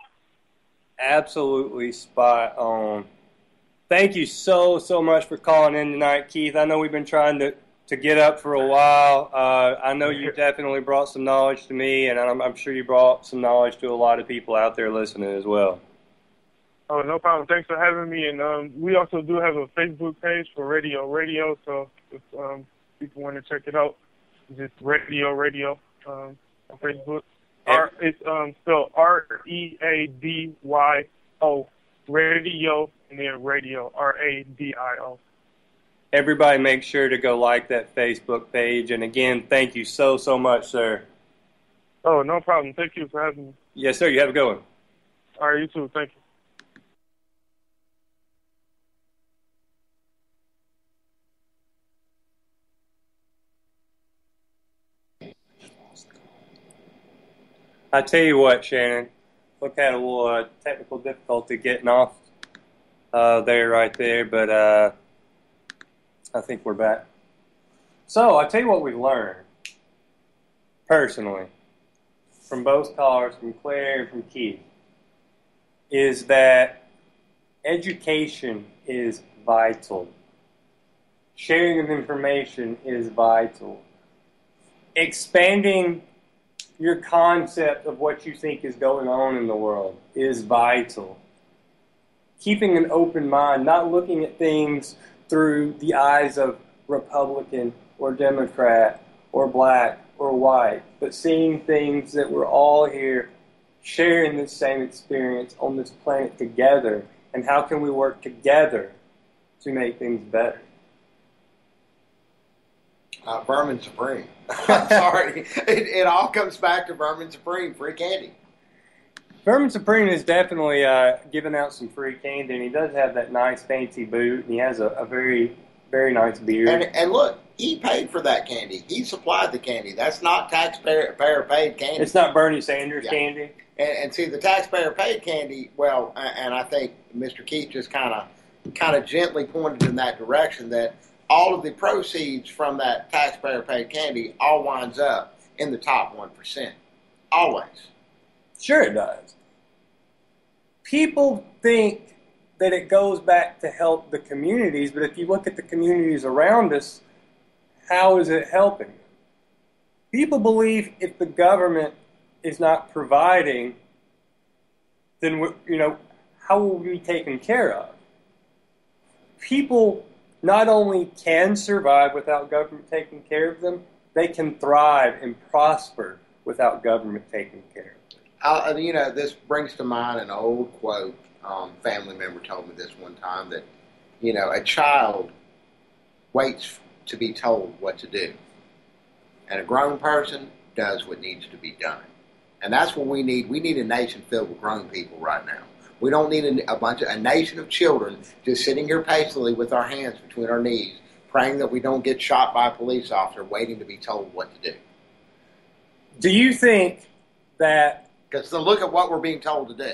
Absolutely spot on. Thank you so much for calling in tonight, Keith. I know we've been trying to get up for a while. I know you definitely brought some knowledge to me, and I'm sure you brought some knowledge to a lot of people out there listening as well. Oh, no problem. Thanks for having me. And we also do have a Facebook page for Radio. So if people want to check it out, just Radio on Facebook. It's spelled READYO, radio, and then radio, RADIO. Everybody make sure to go like that Facebook page. And again, thank you so much, sir. Oh, no problem. Thank you for having me. Yes, sir. You have a good one. All right, you too. Thank you. I tell you what, Shannon, look at a little technical difficulty getting off there right there, but I think we're back. So I tell you what we've learned personally from both callers, from Claire and from Keith, is that education is vital. Sharing of information is vital. Expanding your concept of what you think is going on in the world is vital. Keeping an open mind, not looking at things through the eyes of Republican or Democrat or black or white, but seeing things that we're all here sharing the same experience on this planet together, and how can we work together to make things better. Vermin Supreme. I'm sorry. It all comes back to Vermin Supreme, free candy. Vermin Supreme is definitely giving out some free candy, and he does have that nice fancy boot, and he has a very, very nice beard. And look, he paid for that candy. He supplied the candy. That's not taxpayer-paid candy. It's not Bernie Sanders candy. And see, the taxpayer-paid candy, well, and I think Mr. Keith just kind of gently pointed in that direction, that all of the proceeds from that taxpayer-paid candy all winds up in the top 1%. Always. Sure it does. People think that it goes back to help the communities, but if you look at the communities around us, how is it helping? People believe if the government is not providing, then how will we be taken care of? People not only can survive without government taking care of them, they can thrive and prosper without government taking care of them. This brings to mind an old quote. Family member told me this one time, that, a child waits to be told what to do, and a grown person does what needs to be done. And that's what we need. We need a nation filled with grown people right now. We don't need a nation of children just sitting here patiently with our hands between our knees, praying that we don't get shot by a police officer, waiting to be told what to do. Do you think that... Because look at what we're being told to do.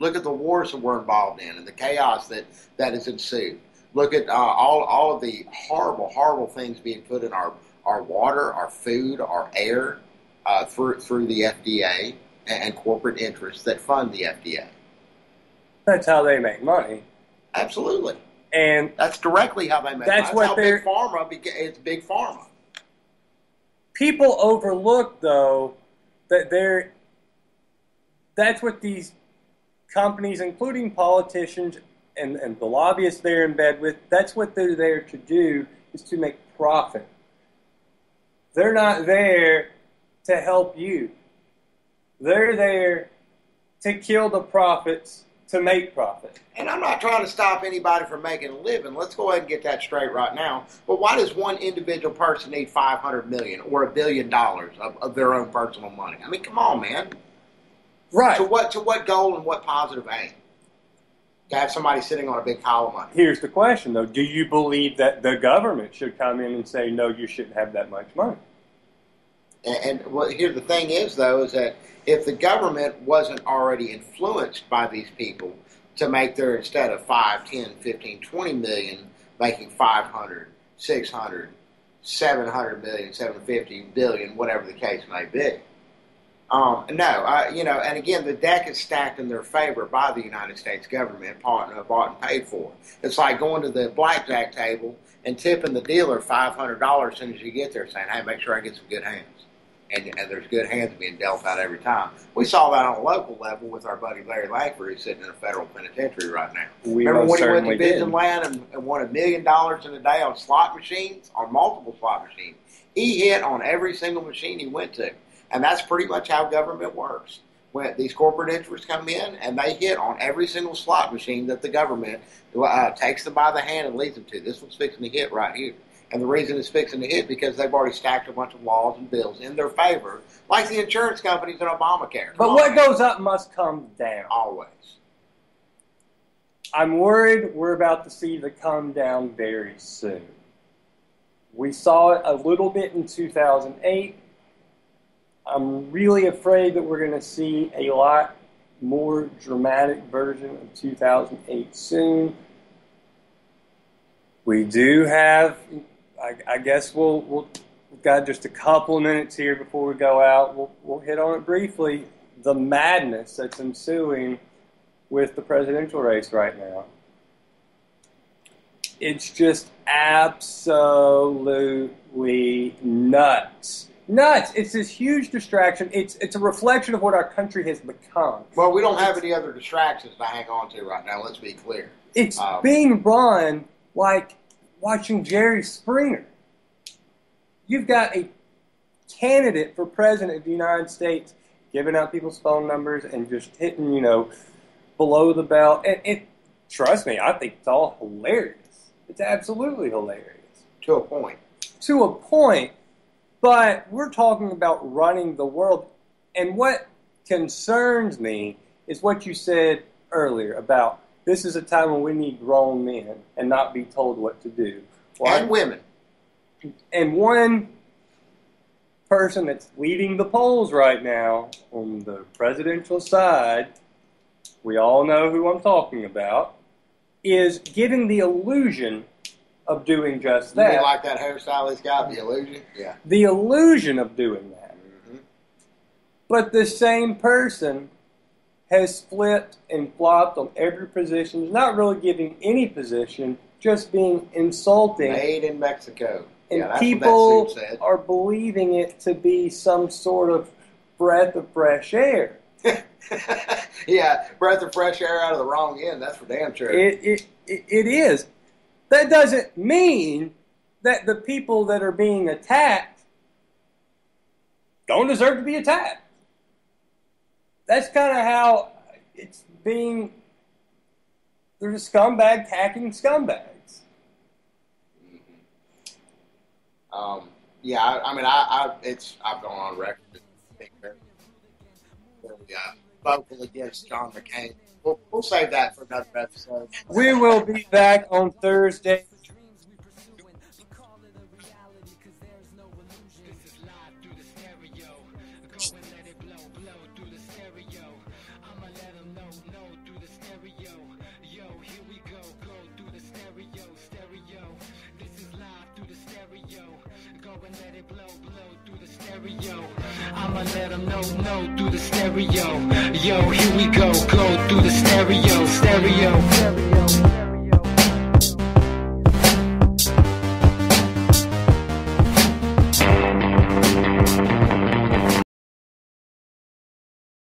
Look at the wars that we're involved in and the chaos that has ensued. Look at all of the horrible, horrible things being put in our water, our food, our air, through the FDA and corporate interests that fund the FDA. That's how they make money. Absolutely. And that's directly how they make money. That's how Big Pharma, it's Big Pharma. People overlook, though, that that's what these companies, including politicians and the lobbyists they're in bed with, that's what they're there to do, is to make profit. They're not there to help you. They're there to kill the profits to make profit. And I'm not trying to stop anybody from making a living. Let's go ahead and get that straight right now. But why does one individual person need $500 million or $1 billion of their own personal money? I mean, come on, man. Right. To what goal and what positive aim? To have somebody sitting on a big pile of money. Here's the question, though. Do you believe that the government should come in and say, no, you shouldn't have that much money? And here the thing is, though, is that if the government wasn't already influenced by these people to make their, instead of 5, 10, 15, 20 million, making 500, 600, 700 million, 750 billion, whatever the case may be. And again, the deck is stacked in their favor by the United States government, bought and paid for. It's like going to the blackjack table and tipping the dealer $500 as soon as you get there, saying, hey, make sure I get some good hands. And there's good hands being dealt out every time. We saw that on a local level with our buddy Larry Langford, who's sitting in a federal penitentiary right now. Remember when he went to Visionland and won $1 million in a day on slot machines, on multiple slot machines? He hit on every single machine he went to. And that's pretty much how government works. When these corporate interests come in and they hit on every single slot machine that the government takes them by the hand and leads them to. This one's fixing to hit right here. And the reason it's fixing to hit because they've already stacked a bunch of laws and bills in their favor, like the insurance companies and Obamacare. But what goes up must come down. Always. I'm worried we're about to see the come down very soon. We saw it a little bit in 2008. I'm really afraid that we're going to see a lot more dramatic version of 2008 soon. We do have, I guess we've got just a couple of minutes here before we go out. We'll hit on it briefly. The madness that's ensuing with the presidential race right now. It's just absolutely nuts. Nuts. It's this huge distraction. It's a reflection of what our country has become. Well, we don't have any other distractions to hang on to right now. Let's be clear. It's being run like watching Jerry Springer. You've got a candidate for president of the United States giving out people's phone numbers and just hitting, below the belt. And trust me, I think it's all hilarious. It's absolutely hilarious. To a point. To a point. But we're talking about running the world. And what concerns me is what you said earlier about this is a time when we need grown men and not be told what to do. Well, and women. And one person that's leading the polls right now on the presidential side, we all know who I'm talking about, is giving the illusion of doing just that. You mean like that hairstyle he's got, the illusion? Yeah. The illusion of doing that. Mm-hmm. But the same person has flipped and flopped on every position, not really giving any position, just being insulting. Made in Mexico. And that's people what that suit said. Are believing it to be some sort of breath of fresh air. Yeah, breath of fresh air out of the wrong end, that's for damn sure. It is. That doesn't mean that the people that are being attacked don't deserve to be attacked. That's kind of how it's being. There's a scumbag attacking scumbags. Mm-hmm. I've gone on record as being very vocal against John McCain. We'll save that for another episode. We will be back on Thursday. I'ma let them know through the stereo. Yo, here we go through the stereo.